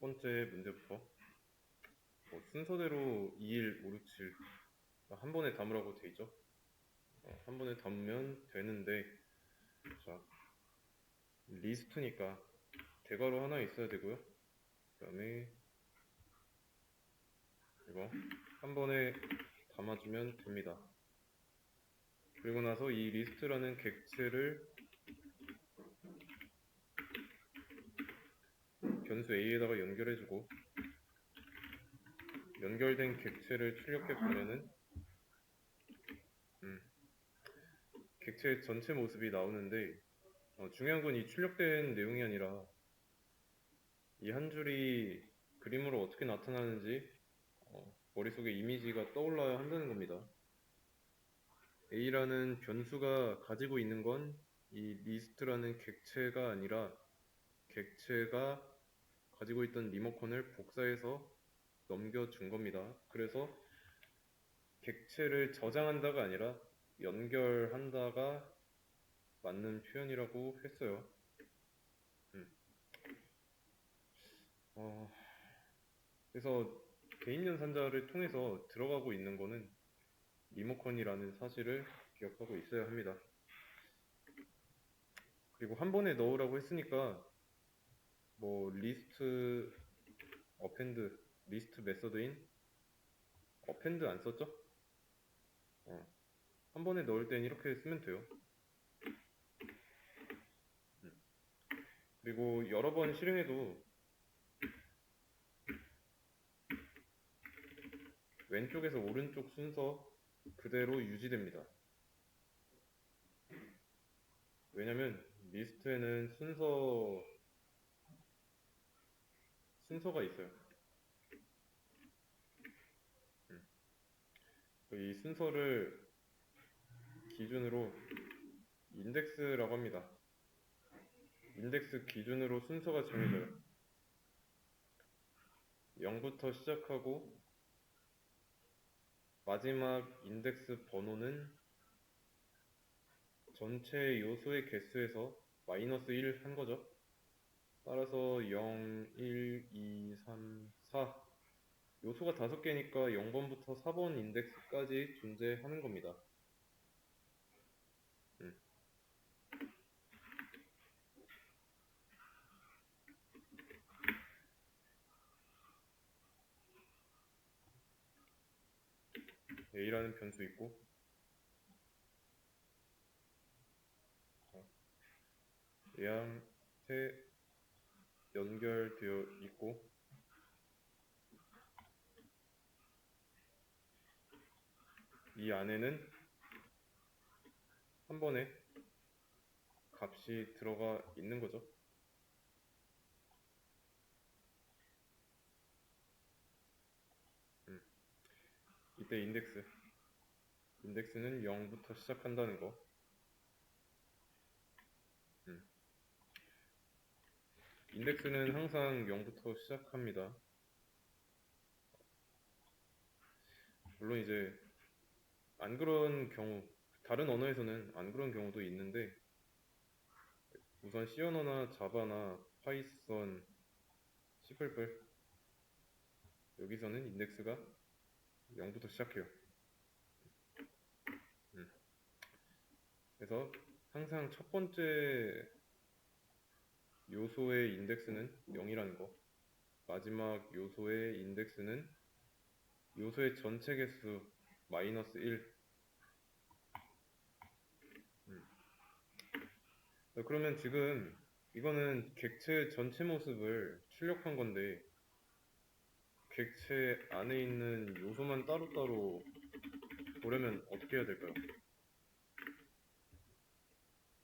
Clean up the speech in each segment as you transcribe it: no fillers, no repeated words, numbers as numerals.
번째 문제부터 순서대로 2일, 5, 6, 7 한 번에 담으라고 돼 있죠. 한 번에 담으면 되는데, 자, 리스트니까 대괄호 하나 있어야 되고요. 그 다음에 이거 한 번에 담아주면 됩니다. 그리고 나서 이 리스트라는 객체를 변수 a에다가 연결해주고, 연결된 객체를 출력해 보면은 객체 전체 모습이 나오는데, 중요한 건 이 출력된 내용이 아니라 이 한 줄이 그림으로 어떻게 나타나는지 머릿속에 이미지가 떠올라야 한다는 겁니다. A라는 변수가 가지고 있는 건 이 리스트라는 객체가 아니라 객체가 가지고 있던 리모컨을 복사해서 넘겨준 겁니다. 그래서 객체를 저장한다가 아니라 연결한다가 맞는 표현이라고 했어요. 그래서 개인 연산자를 통해서 들어가고 있는 거는 리모컨이라는 사실을 기억하고 있어야 합니다. 그리고 한 번에 넣으라고 했으니까 리스트 어펜드, 리스트 메서드인 어펜드 안 썼죠? 한 번에 넣을 땐 이렇게 쓰면 돼요. 그리고 여러 번 실행해도 왼쪽에서 오른쪽 순서 그대로 유지됩니다. 왜냐면 리스트에는 순서가 있어요. 이 순서를 기준으로 인덱스라고 합니다. 인덱스 기준으로 순서가 정해져요. 0부터 시작하고 마지막 인덱스 번호는 전체 요소의 개수에서 마이너스 1 한 거죠. 따라서 0, 1, 2, 3, 4 요소가 5개니까 0번부터 4번 인덱스까지 존재하는 겁니다. A라는 변수 있고, 얘한테 연결되어 있고, 이 안에는 한 번에 값이 들어가 있는 거죠. 이때 인덱스는 0부터 시작한다는 거. 인덱스는 항상 0부터 시작합니다. 물론 이제 안 그런 경우, 다른 언어에서는 안 그런 경우도 있는데, 우선 C 언어나 자바나 파이썬, C++ 여기서는 인덱스가 0부터 시작해요. 그래서 항상 첫 번째 요소의 인덱스는 0이라는 거, 마지막 요소의 인덱스는 요소의 전체 개수 마이너스 1. 그러면 지금 이거는 객체 전체 모습을 출력한 건데, 객체 안에 있는 요소만 따로따로 보려면 어떻게 해야 될까요?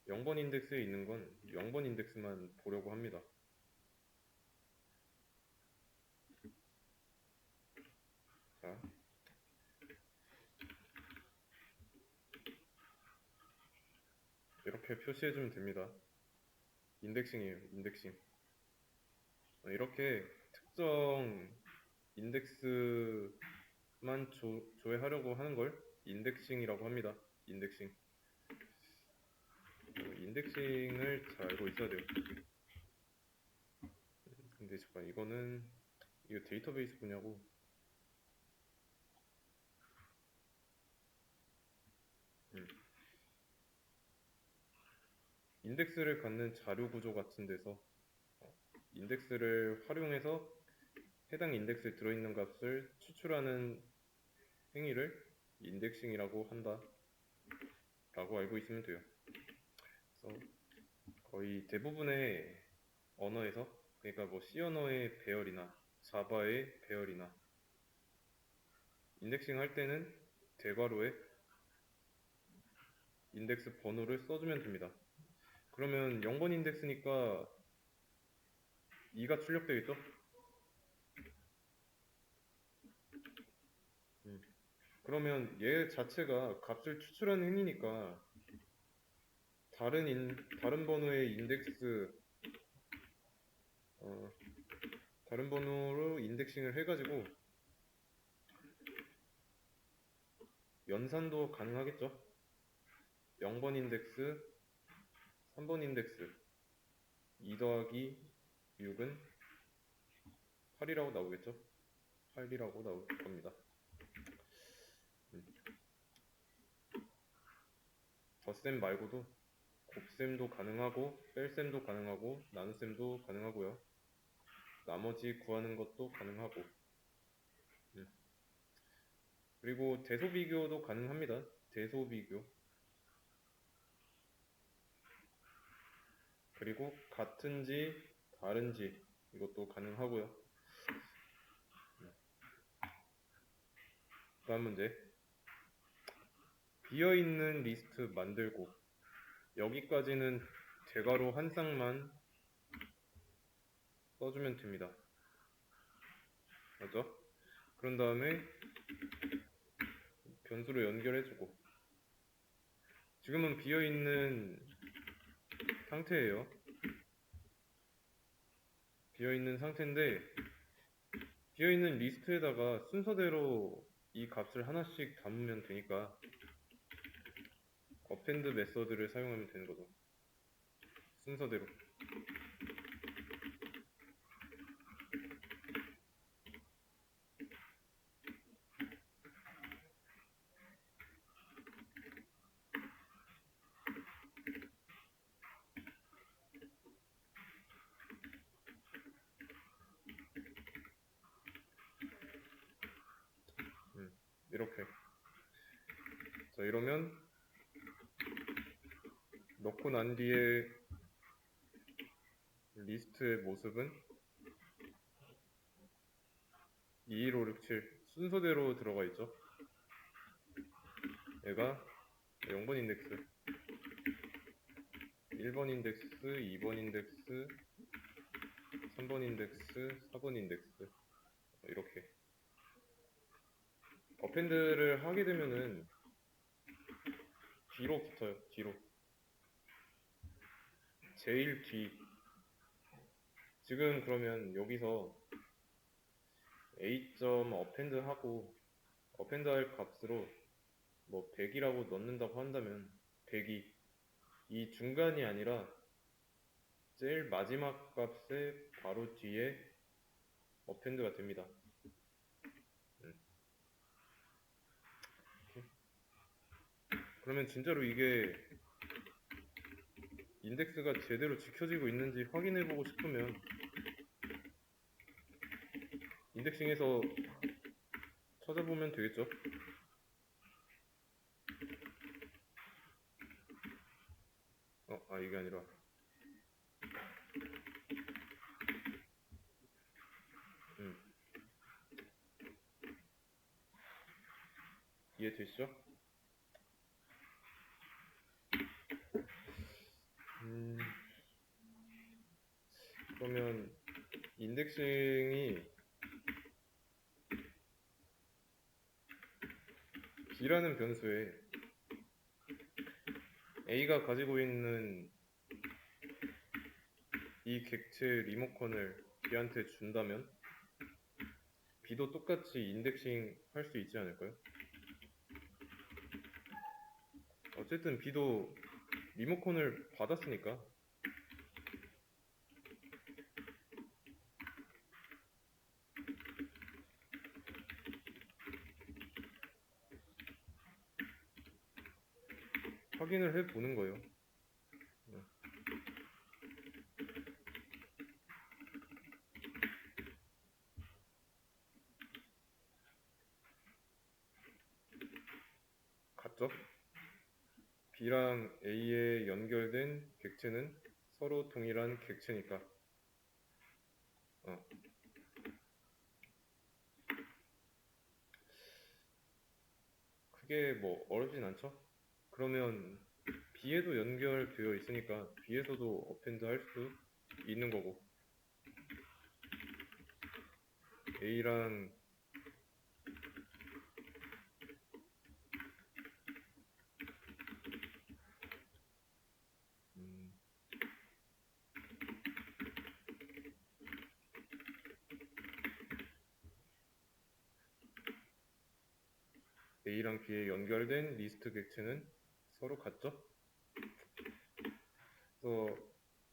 0번 인덱스에 있는 건 0번 인덱스만 보려고 합니다. 자, 이렇게 표시해주면 됩니다. 인덱싱이에요, 인덱싱. 이렇게 특정 인덱스만 조회하려고 하는 걸 인덱싱이라고 합니다. 인덱싱. 인덱싱을 잘 알고 있어야 돼요. 근데 잠깐 이거 데이터베이스 분야고 음, 인덱스를 갖는 자료 구조 같은 데서 인덱스를 활용해서 해당 인덱스에 들어있는 값을 추출하는 행위를 인덱싱이라고 한다 라고 알고 있으면 돼요. 그래서 거의 대부분의 언어에서, 그러니까 뭐 C 언어의 배열이나 자바의 배열이나 인덱싱 할 때는 대괄호에 인덱스 번호를 써주면 됩니다. 그러면 0번 인덱스니까 2가 출력되겠죠? 그러면 얘 자체가 값을 추출하는 행위니까 다른 번호의 인덱스 어, 다른 번호로 인덱싱을 해가지고 연산도 가능하겠죠? 0번 인덱스, 3번 인덱스 2 더하기 6은 8이라고 나오겠죠? 8이라고 나올 겁니다. 덧셈 말고도 곱셈도 가능하고 뺄셈도 가능하고 나눗셈도 가능하고요. 나머지 구하는 것도 가능하고 그리고 대소비교도 가능합니다. 대소비교 그리고 같은지 다른지 이것도 가능하고요. 다음 문제 비어있는 리스트 만들고 여기까지는 대괄호 한 쌍만 써주면 됩니다. 맞죠? 그런 다음에 변수로 연결해주고 지금은 비어있는 상태예요. 비어있는 상태인데 비어있는 리스트에다가 순서대로 이 값을 하나씩 담으면 되니까 어펜드 메서드를 사용하면 되는 거죠. 순서대로. 이렇게. 자, 이러면 넣고 난 뒤에 리스트의 모습은 21567 순서대로 들어가 있죠. 얘가 0번 인덱스, 1번 인덱스, 2번 인덱스, 3번 인덱스, 4번 인덱스 이렇게 어펜드를 하게 되면은 뒤로 붙어요. 뒤로 제일 뒤. 지금 그러면 여기서 a.append 하고 append 할 값으로 뭐 100이라고 넣는다고 한다면 100이 이 중간이 아니라 제일 마지막 값의 바로 뒤에 append가 됩니다. 그러면 진짜로 이게 인덱스가 제대로 지켜지고 있는지 확인해보고 싶으면 인덱싱에서 찾아보면 되겠죠. 이게 아니라 이해되시죠? 그러면 인덱싱이 b라는 변수에 a가 가지고 있는 이 객체 리모컨을 b한테 준다면 b도 똑같이 인덱싱 할 수 있지 않을까요? 어쨌든 b도 리모컨을 받았으니까 확인을 해 보는 거예요. 같죠? B랑 A에 연결된 객체는 서로 동일한 객체니까. 그게 뭐 어렵진 않죠? 그러면 B에도 연결되어 있으니까 B에서도 어펜드 할 수 있는 거고, A랑 음, A랑 B에 연결된 리스트 객체는 서로 같죠? 그래서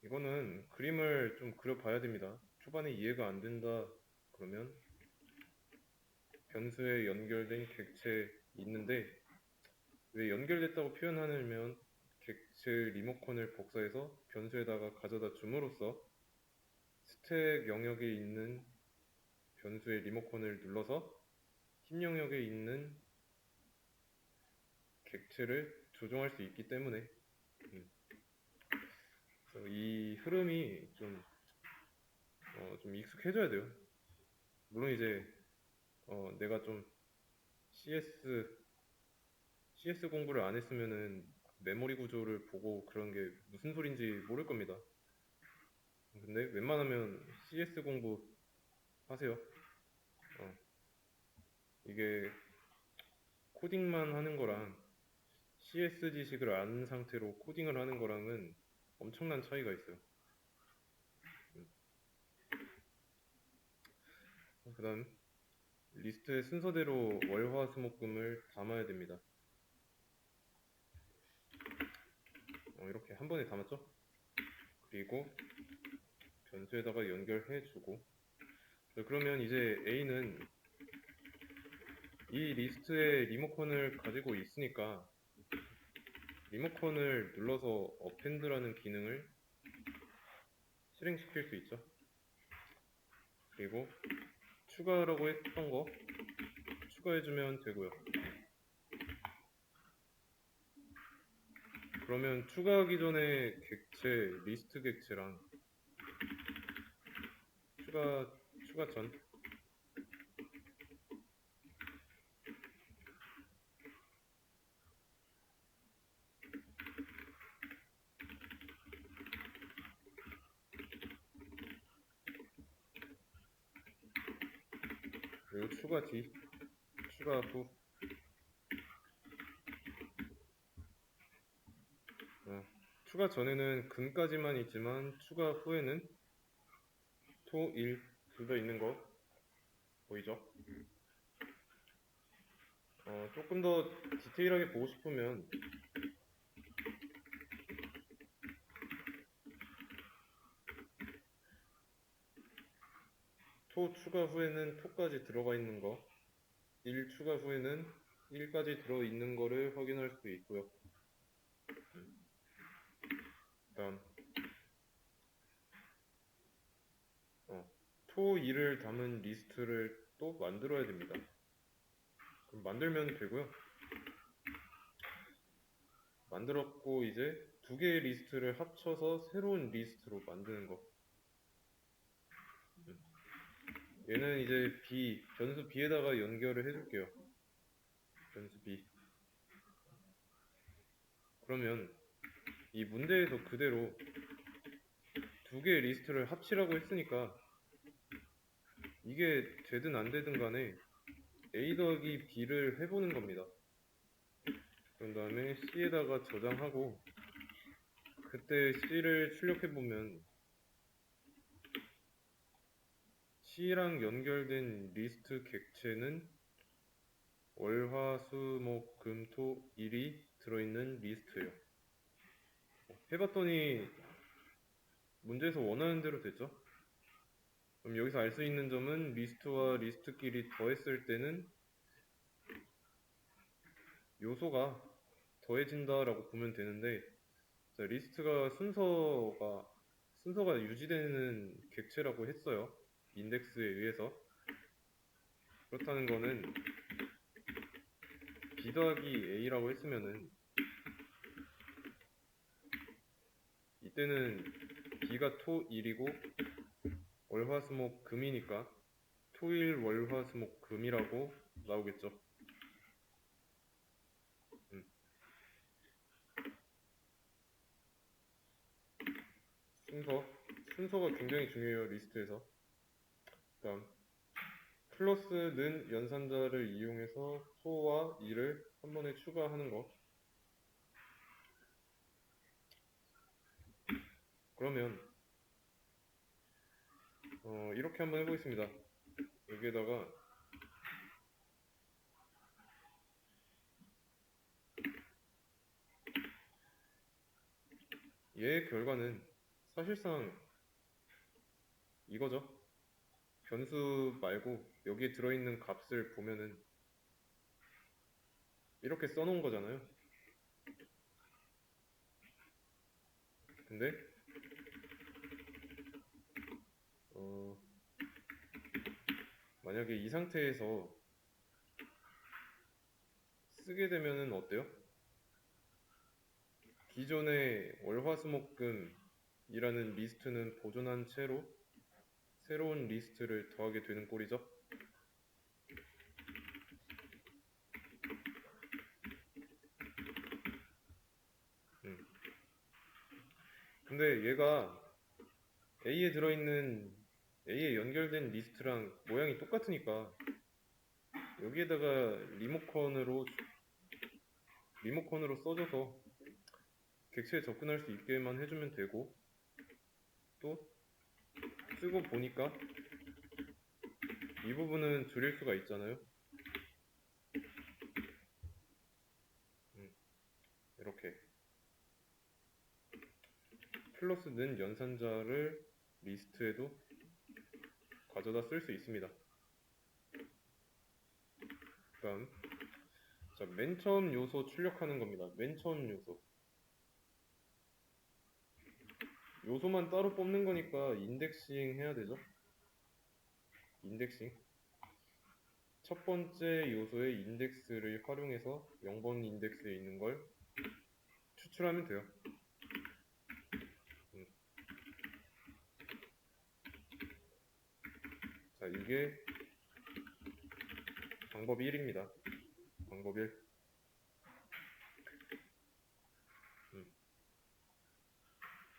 이거는 그림을 좀 그려봐야 됩니다. 초반에 이해가 안 된다 그러면 변수에 연결된 객체 있는데 왜 연결됐다고 표현하냐면 객체 리모컨을 복사해서 변수에다가 가져다 줌으로써 스택 영역에 있는 변수의 리모컨을 눌러서 힙 영역에 있는 객체를 조정할 수 있기 때문에 그래서 이 흐름이 좀 익숙해져야 돼요. 물론 이제 내가 좀 CS 공부를 안 했으면은 메모리 구조를 보고 그런 게 무슨 소린지 모를 겁니다. 근데 웬만하면 CS 공부 하세요. 이게 코딩만 하는 거랑 CS 지식을 아는 상태로 코딩을 하는 거랑은 엄청난 차이가 있어요. 그 다음 리스트의 순서대로 월화수목금을 담아야 됩니다. 이렇게 한 번에 담았죠? 그리고 변수에다가 연결해주고 그러면 이제 A는 이 리스트의 리모컨을 가지고 있으니까 리모컨을 눌러서 어펜드라는 기능을 실행시킬 수 있죠. 그리고 추가라고 했던 거 추가해주면 되고요. 그러면 추가하기 전에 객체, 리스트 객체랑 추가 전 그리고 추가 뒤, 추가 후 추가 전에는 금까지만 있지만 추가 후에는 토, 일 둘 다 있는 거 보이죠? 조금 더 디테일하게 보고 싶으면 토 추가 후에는 토까지 들어가 있는 거, 1 추가 후에는 1까지 들어있는 거를 확인할 수 있고요. 다음 토 2를 담은 리스트를 또 만들어야 됩니다. 그럼 만들면 되고요. 만들었고 이제 두 개의 리스트를 합쳐서 새로운 리스트로 만드는 거. 얘는 이제 변수 B에다가 연결을 해줄게요. 변수 B. 그러면 이 문제에서 그대로 두 개의 리스트를 합치라고 했으니까 이게 되든 안 되든 간에 A 더하기 B를 해보는 겁니다. 그런 다음에 C에다가 저장하고 그때 C를 출력해보면 C랑 연결된 리스트 객체는 월, 화, 수, 목, 금, 토, 일이 들어있는 리스트예요. 해봤더니 문제에서 원하는 대로 됐죠? 그럼 여기서 알 수 있는 점은 리스트와 리스트끼리 더했을 때는 요소가 더해진다라고 보면 되는데, 자, 리스트가 순서가 유지되는 객체라고 했어요. 인덱스에 의해서. 그렇다는 거는 b 더하기 a라고 했으면은 이때는 b가 토일이고 월화수목 금이니까 토일 월화수목 금이라고 나오겠죠. 음. 순서가 굉장히 중요해요, 리스트에서. 그다음 플러스는 연산자를 이용해서 소와 이를 한 번에 추가하는 거. 그러면 이렇게 한번 해보겠습니다. 여기에다가 얘의 결과는 사실상 이거죠. 변수 말고 여기에 들어있는 값을 보면은 이렇게 써놓은 거잖아요. 근데 만약에 이 상태에서 쓰게 되면은 어때요? 기존의 월화수목금이라는 리스트는 보존한 채로 새로운 리스트를 더하게 되는 꼴이죠. 근데 얘가 A에 연결된 리스트랑 모양이 똑같으니까 여기에다가 리모컨으로 써줘서 객체에 접근할 수 있게만 해주면 되고, 또 쓰고 보니까 이 부분은 줄일 수가 있잖아요. 이렇게 플러스는 연산자를 리스트에도 가져다 쓸 수 있습니다. 그다음 자, 맨 처음 요소 출력하는 겁니다. 맨 처음 요소만 따로 뽑는 거니까 인덱싱 해야 되죠. 인덱싱. 첫 번째 요소의 인덱스를 활용해서 0번 인덱스에 있는 걸 추출하면 돼요. 자, 이게 방법 1입니다. 방법 1.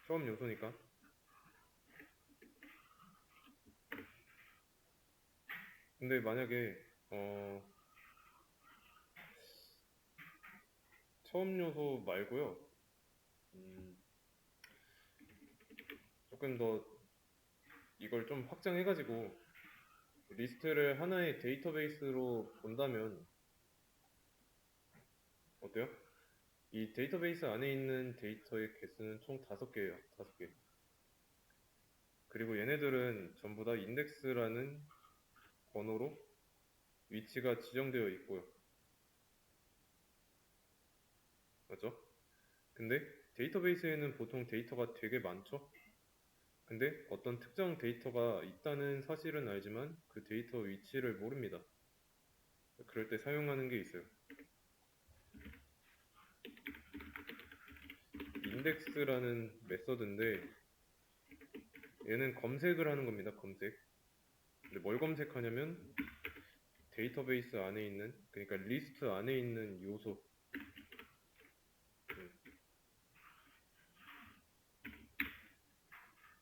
처음 요소니까. 근데 만약에 처음 요소 말고요. 조금 더 이걸 좀 확장해가지고 리스트를 하나의 데이터베이스로 본다면 어때요? 이 데이터베이스 안에 있는 데이터의 개수는 총 5개예요. 5개. 그리고 얘네들은 전부 다 인덱스라는 번호로 위치가 지정되어 있고요. 맞죠? 근데 데이터베이스에는 보통 데이터가 되게 많죠? 근데 어떤 특정 데이터가 있다는 사실은 알지만 그 데이터 위치를 모릅니다. 그럴 때 사용하는 게 있어요. 인덱스라는 메서드인데 얘는 검색을 하는 겁니다. 검색. 근데 뭘 검색하냐면 데이터베이스 안에 있는, 그러니까 리스트 안에 있는 요소,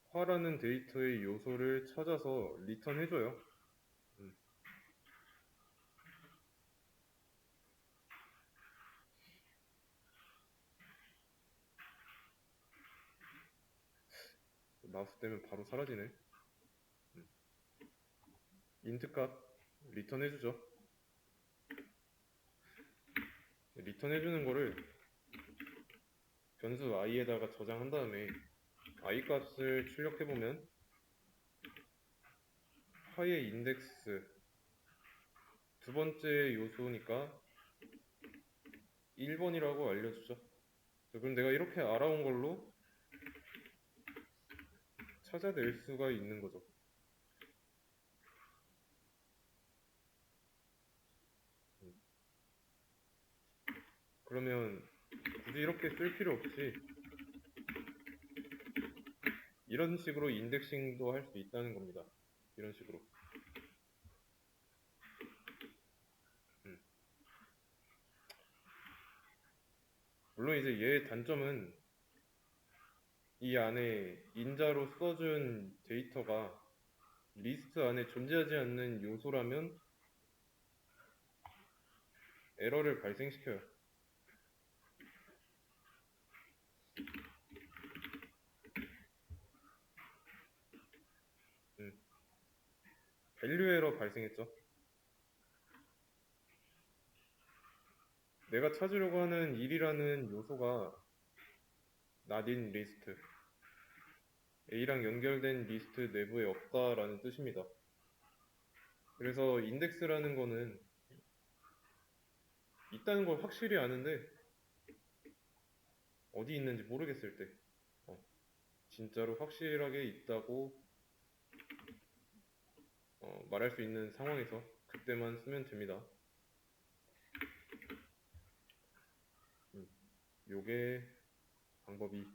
화라는 데이터의 요소를 찾아서 리턴해줘요. 마우스 때문에 바로 사라지네. 인트 값 리턴해주죠. 리턴해주는 거를 변수 i에다가 저장한 다음에 i 값을 출력해보면 화의 인덱스 두 번째 요소니까 1번이라고 알려주자. 자, 그럼 내가 이렇게 알아온 걸로 찾아낼 수가 있는 거죠. 그러면 굳이 이렇게 쓸 필요 없이 이런 식으로 인덱싱도 할 수 있다는 겁니다. 이런 식으로. 음. 물론 이제 얘의 단점은 이 안에 인자로 써준 데이터가 리스트 안에 존재하지 않는 요소라면 에러를 발생시켜요. 밸류 에러 발생했죠. 내가 찾으려고 하는 1이라는 요소가 not in 리스트, A랑 연결된 리스트 내부에 없다라는 뜻입니다. 그래서 인덱스라는 거는 있다는 걸 확실히 아는데 어디 있는지 모르겠을 때 진짜로 확실하게 있다고 말할 수 있는 상황에서 그때만 쓰면 됩니다. 요게 방법이